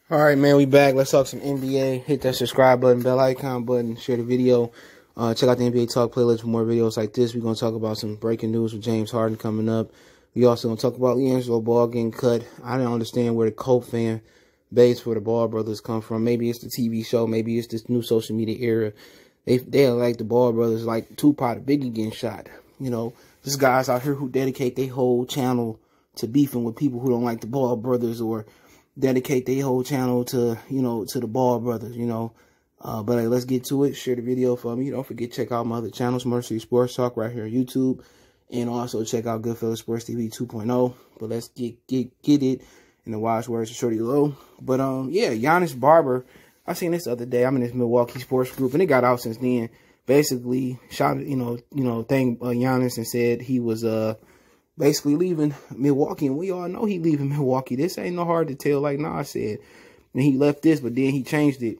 All right, man, we back. Let's talk some NBA. Hit that subscribe button, bell icon button, share the video. Check out the NBA Talk playlist for more videos like this. We're going to talk about some breaking news with James Harden coming up. We also going to talk about LiAngelo ball getting cut. I don't understand where the Colt fan base for the Ball brothers come from. Maybe it's the TV show. Maybe it's this new social media era. They are like the Ball brothers, like Tupac, Biggie getting shot. You know, there's guys out here who dedicate their whole channel to beefing with people who don't like the Ball brothers, or dedicate their whole channel to, you know, to the Ball brothers, you know. But hey, let's get to it. Share the video for me. Don't forget, check out my other channels, Mercy Sports Talk right here on YouTube. And also check out Goodfellas Sports TV 2.0. But let's get it in the wise words of Shorty Low. But yeah, Giannis Barber. I seen this the other day. I'm in this Milwaukee sports group, and it got out since then. Basically, shot thanked Giannis and said he was basically leaving Milwaukee, and we all know he leaving Milwaukee. This ain't no hard to tell, like Nas said. And he left this, but then he changed it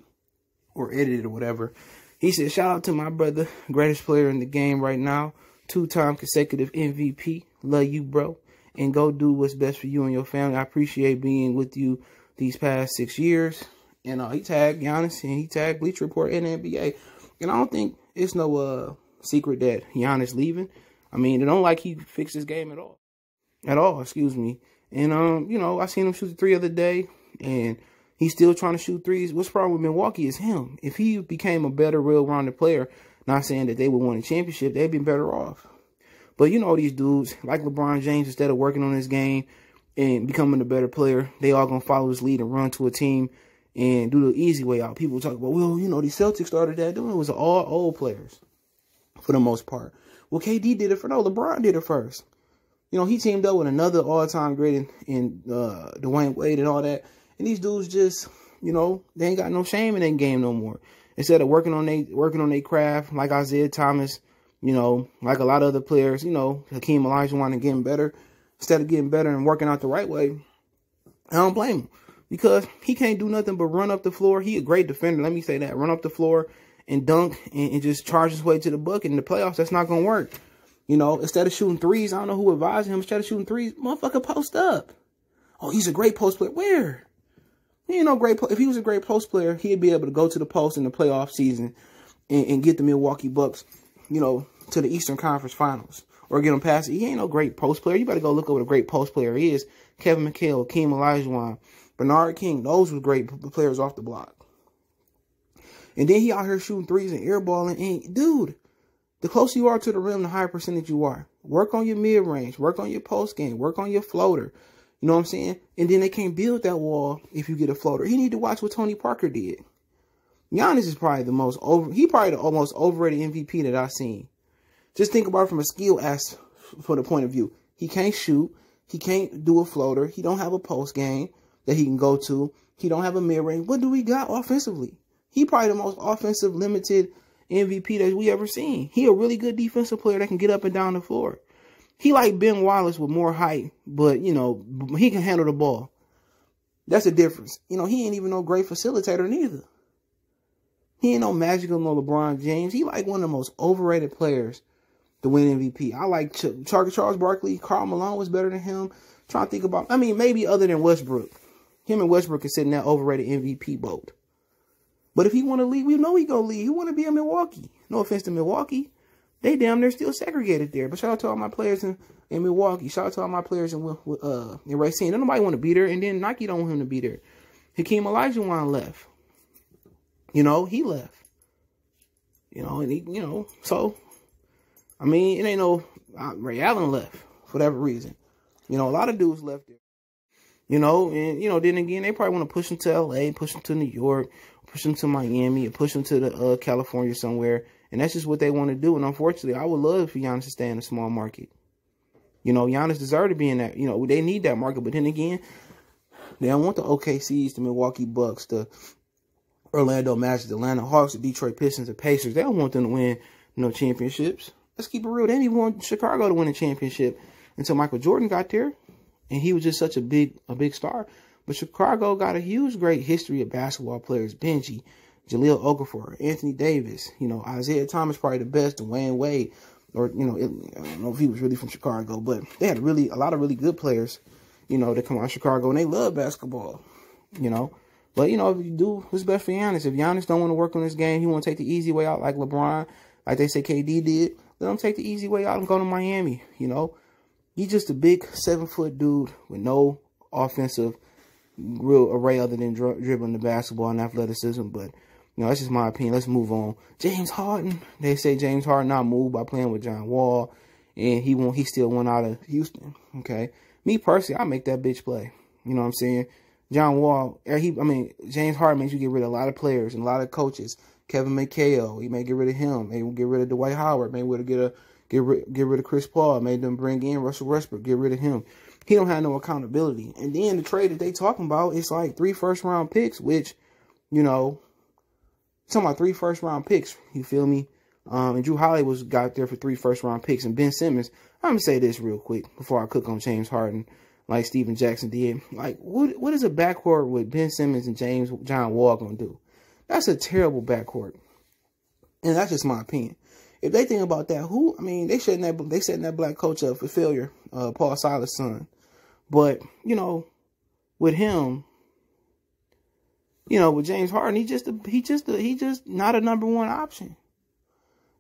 or edited it or whatever. He said, shout out to my brother, greatest player in the game right now, 2-time consecutive MVP. Love you, bro. And go do what's best for you and your family. I appreciate being with you these past 6 years. And he tagged Giannis, and he tagged Bleacher Report and the NBA. And I don't think it's no secret that Giannis leaving. I mean, it don't like he fixed his game at all. Excuse me. And, you know, I seen him shoot the three the other day, and he's still trying to shoot threes. What's the problem with Milwaukee is him. If he became a better, real-rounded player, not saying that they would win a championship, they'd be better off. But you know these dudes, like LeBron James, instead of working on his game and becoming a better player, they all going to follow his lead and run to a team and do the easy way out. People talk about, well, you know, these Celtics started that doing. It was all old players for the most part. Well, KD did it for, no, LeBron did it first. You know, he teamed up with another all-time great in Dwayne Wade and all that. And these dudes just, you know, they ain't got no shame in their game no more. Instead of working on their craft, like Isaiah Thomas, you know, like a lot of other players, you know, Hakeem Olajuwon and getting better. Instead of getting better and working out the right way, I don't blame him. Because he can't do nothing but run up the floor. He a great defender, let me say that. Run up the floor and dunk and just charge his way to the bucket. In the playoffs, that's not going to work. You know, instead of shooting threes, I don't know who advised him. Instead of shooting threes, motherfucker, post up. Oh, he's a great post player. Where? He ain't no great. If he was a great post player, he'd be able to go to the post in the playoff season and get the Milwaukee Bucks, you know, to the Eastern Conference Finals or get them past it. He ain't no great post player. You better go look up what a great post player is. Kevin McHale, Hakeem Olajuwon, Bernard King. Those were great players off the block. And then he out here shooting threes and airballing. And dude, the closer you are to the rim, the higher percentage you are. Work on your mid-range. Work on your post game. Work on your floater. You know what I'm saying? And then they can't build that wall if you get a floater. He need to watch what Tony Parker did. Giannis is probably the most overrated MVP that I've seen. Just think about it from a skill aspect for the point of view. He can't shoot. He can't do a floater. He don't have a post game that he can go to. He don't have a mid-range. What do we got offensively? He probably the most offensive limited MVP that we ever seen. He a really good defensive player that can get up and down the floor. He like Ben Wallace with more height, but, you know, he can handle the ball. That's the difference. You know, he ain't even no great facilitator neither. He ain't no magical no LeBron James. He like one of the most overrated players to win MVP. I like Charles Barkley. Karl Malone was better than him. Trying to think about, I mean, maybe other than Westbrook. Him and Westbrook can sit in that overrated MVP boat. But if he want to leave, we know he going to leave. He want to be in Milwaukee. No offense to Milwaukee. They damn near still segregated there. But shout out to all my players in Milwaukee. Shout out to all my players in Racine. Nobody want to be there. And then Nike don't want him to be there. Hakeem Olajuwon left. You know, he left. You know, and he, you know, so, I mean, it ain't no, Ray Allen left for whatever reason. You know, a lot of dudes left there. You know, and, you know, then again, they probably want to push him to L.A., push him to New York, push him to Miami, or push him to the California somewhere. And that's just what they want to do. And unfortunately, I would love for Giannis to stay in a small market. You know, Giannis deserves to be in that. You know, they need that market. But then again, they don't want the OKCs, the Milwaukee Bucks, the Orlando Magic, the Atlanta Hawks, the Detroit Pistons, the Pacers. They don't want them to win no championships. Let's keep it real. They didn't even want Chicago to win a championship until Michael Jordan got there. And he was just such a big star. But Chicago got a huge, great history of basketball players. Benji, Jahlil Okafor, Anthony Davis, you know, Isaiah Thomas, probably the best, Dwayne Wade, or, you know, I don't know if he was really from Chicago, but they had a lot of really good players, you know, that come out of Chicago, and they love basketball, you know. But, you know, if you do what's best for Giannis, if Giannis don't want to work on this game, he want to take the easy way out like LeBron, like they say KD did, let him take the easy way out and go to Miami, you know. He's just a big 7-foot dude with no offensive real array other than dribbling the basketball and athleticism. But, you know, that's just my opinion. Let's move on. James Harden. They say James Harden not moved by playing with John Wall, and he still went out of Houston. Okay. Me personally, I make that bitch play. You know what I'm saying? John Wall, James Harden makes you get rid of a lot of players and a lot of coaches. Kevin McHale, he may get rid of him. Maybe get rid of Dwight Howard. Maybe get rid of Chris Paul. Made them bring in Russell Westbrook. Get rid of him. He don't have no accountability. And then the trade that they talking about, it's like 3 first-round picks, which, you know, talking about 3 first-round picks. You feel me? And Drew Holiday got there for 3 first-round picks. And Ben Simmons, I'm going to say this real quick before I cook on James Harden like Steven Jackson did. Like, what is a backcourt with Ben Simmons and John Wall going to do? That's a terrible backcourt. And that's just my opinion. If they think about that, they setting that black coach up for failure, Paul Silas' son. But, you know, with him, you know, with James Harden, he just not a number 1 option.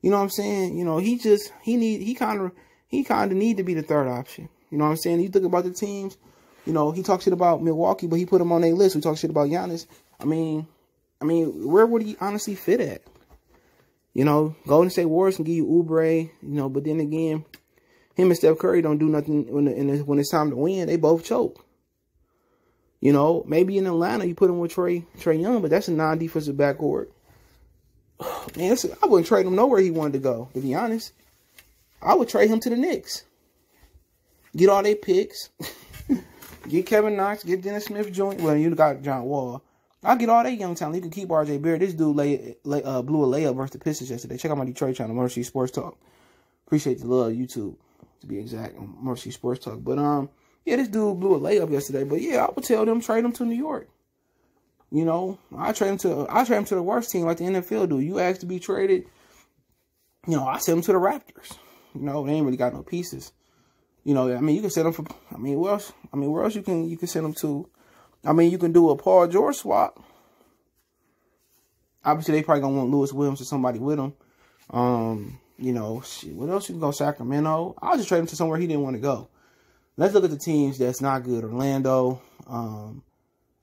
You know what I'm saying? You know, he kind of need to be the 3rd option. You know what I'm saying? You think about the teams, you know, he talks shit about Milwaukee, but he put him on their list. We talk shit about Giannis. I mean, where would he honestly fit at? You know, Golden State Warriors can give you Oubre, you know, but then again, him and Steph Curry don't do nothing when it's time to win. They both choke. You know, maybe in Atlanta you put him with Trae Young, but that's a non-defensive backcourt. Man, I wouldn't trade him nowhere he wanted to go, to be honest. I would trade him to the Knicks. Get all their picks. Get Kevin Knox, get Dennis Smith Jr. Well, you got John Wall. I'll get all that young talent. You can keep R.J. Barrett. This dude blew a layup versus the Pistons yesterday. Check out my Detroit channel, Mercy Sports Talk. Appreciate the love, YouTube, to be exact, Mercy Sports Talk. But, yeah, this dude blew a layup yesterday. But, yeah, I would tell them, trade him to New York. You know, I trade him to the worst team like the NFL do. You ask to be traded, you know, I send him to the Raptors. You know, they ain't really got no pieces. You know, you can send them for, where else you can send them to? You can do a Paul George swap. Obviously, they probably gonna want Lewis Williams or somebody with him. You know, shit, what else you can go? Sacramento. I'll just trade him to somewhere he didn't want to go. Let's look at the teams that's not good. Orlando,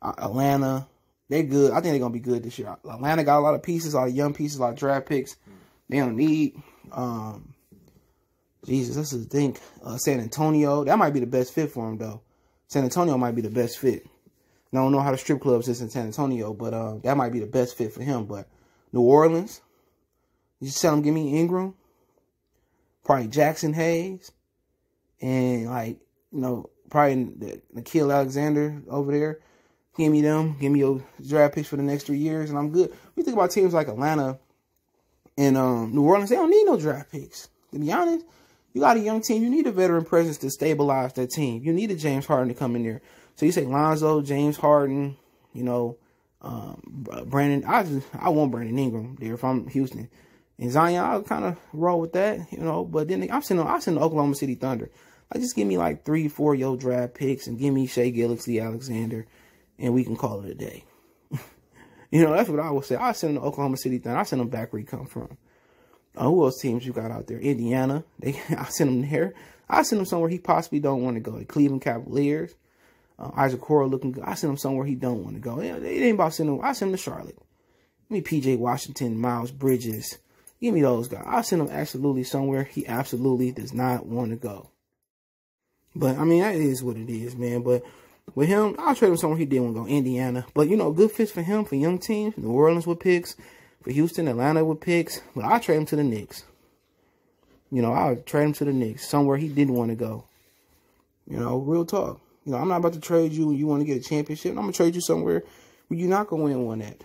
Atlanta. They're good. I think they're gonna be good this year. Atlanta got a lot of pieces, a lot of young pieces, a lot of draft picks. They don't need. Jesus, this is the thing. San Antonio. That might be the best fit for him, though. San Antonio might be the best fit. I don't know how the strip clubs is in San Antonio, but that might be the best fit for him. But New Orleans, you just tell him, give me Ingram, probably Jackson Hayes, and, like, you know, probably Nikhil Alexander over there. Give me them. Give me your draft picks for the next 3 years, and I'm good. We think about teams like Atlanta and New Orleans. They don't need no draft picks. To be honest, you got a young team. You need a veteran presence to stabilize that team. You need a James Harden to come in there. So you say Lonzo, James Harden, you know, Brandon. I want Brandon Ingram there if I'm Houston. And Zion, I'll kind of roll with that, you know. But then I'm sending Oklahoma City Thunder. Like, just give me like 3-4 your draft picks and give me Shai Gilgeous-Alexander, and we can call it a day. You know, that's what I would say. I send them to Oklahoma City Thunder. I send them back where he come from. Who else teams you got out there? Indiana. I send them there. I send him somewhere he possibly don't want to go. The Cleveland Cavaliers. Isaac Coro looking good. I send him somewhere he don't want to go. It ain't about sending him. I send him to Charlotte. Give me P.J. Washington, Miles Bridges. Give me those guys. I send him absolutely somewhere he absolutely does not want to go. But, that is what it is, man. But with him, I'll trade him somewhere he didn't want to go. Indiana. But, you know, good fits for him, for young teams. New Orleans with picks. For Houston, Atlanta with picks. But I'll trade him to the Knicks. You know, I'll trade him to the Knicks. Somewhere he didn't want to go. You know, real talk. You know, I'm not about to trade you when you want to get a championship. I'm going to trade you somewhere where you're not going to win one at.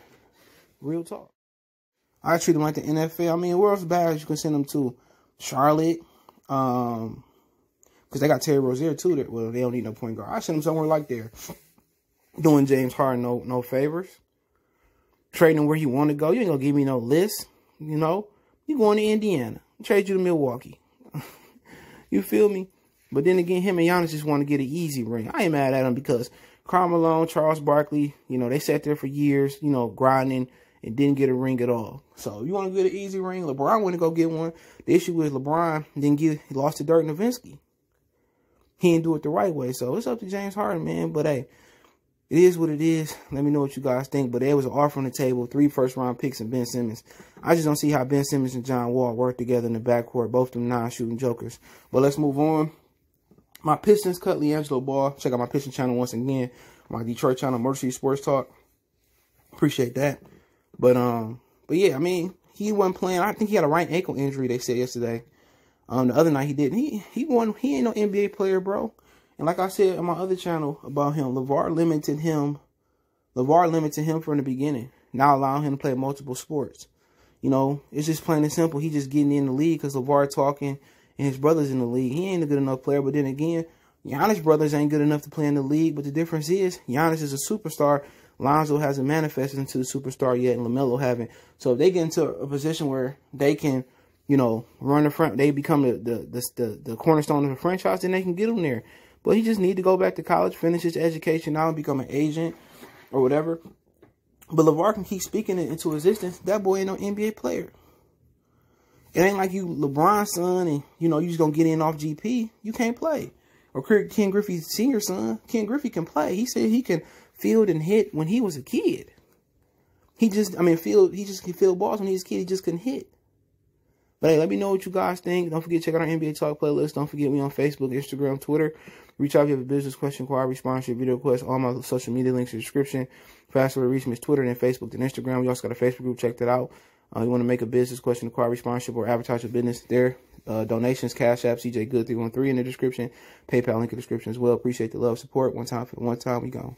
Real talk. I treat them like the NFL. Where else bad you can send them to? Charlotte. Because they got Terry Rozier, too. Well, they don't need no point guard. I send them somewhere like there. Doing James Harden no favors. Trading where you want to go. You ain't going to give me no list. You know. You going to Indiana. Trade you to Milwaukee. You feel me? But then again, him and Giannis just want to get an easy ring. I ain't mad at him because Karl Malone, Charles Barkley, they sat there for years, grinding and didn't get a ring at all. So you want to get an easy ring? LeBron went to go get one. The issue is LeBron he lost to Dirk Nowitzki. He didn't do it the right way. So it's up to James Harden, man. But hey, it is what it is. Let me know what you guys think. But there was an offer on the table, 3 first-round picks and Ben Simmons. I just don't see how Ben Simmons and John Wall work together in the backcourt. Both of them non-shooting jokers. But let's move on. My Pistons cut LiAngelo ball. Check out my Pistons channel once again. My Detroit channel, Motor City Sports Talk. Appreciate that. But yeah, I mean, he wasn't playing. I think he had a right ankle injury, they said yesterday. The other night he didn't. He ain't no NBA player, bro. And like I said on my other channel about him, LeVar limited him from the beginning. Now allowing him to play multiple sports. It's just plain and simple. He just getting in the league because LeVar talking and his brother's in the league. He ain't a good enough player. But then again, Giannis' brothers ain't good enough to play in the league. But the difference is Giannis is a superstar. Lonzo hasn't manifested into the superstar yet, and LaMelo haven't. So if they get into a position where they can, run the front, they become the cornerstone of the franchise, then they can get him there. But he just need to go back to college, finish his education now, and become an agent or whatever. But LeVar can keep speaking it into existence. That boy ain't no NBA player. It ain't like you LeBron's son and, you just going to get in off GP. You can't play. Or Ken Griffey's senior son. Ken Griffey can play. He said he can field and hit when he was a kid. He just can field balls when he was a kid. He just couldn't hit. But hey, let me know what you guys think. Don't forget to check out our NBA Talk playlist. Don't forget me on Facebook, Instagram, Twitter. Reach out if you have a business question, inquiry, sponsorship, video request. All my social media links in the description. Fastest way to reach me is Twitter, then Facebook, then Instagram. We also got a Facebook group. Check that out. You want to make a business question, inquiry, sponsorship, or advertise your business there. Donations, Cash App, CJ Good 313 in the description. PayPal link in the description as well. Appreciate the love, support. One time for the one time. We gone.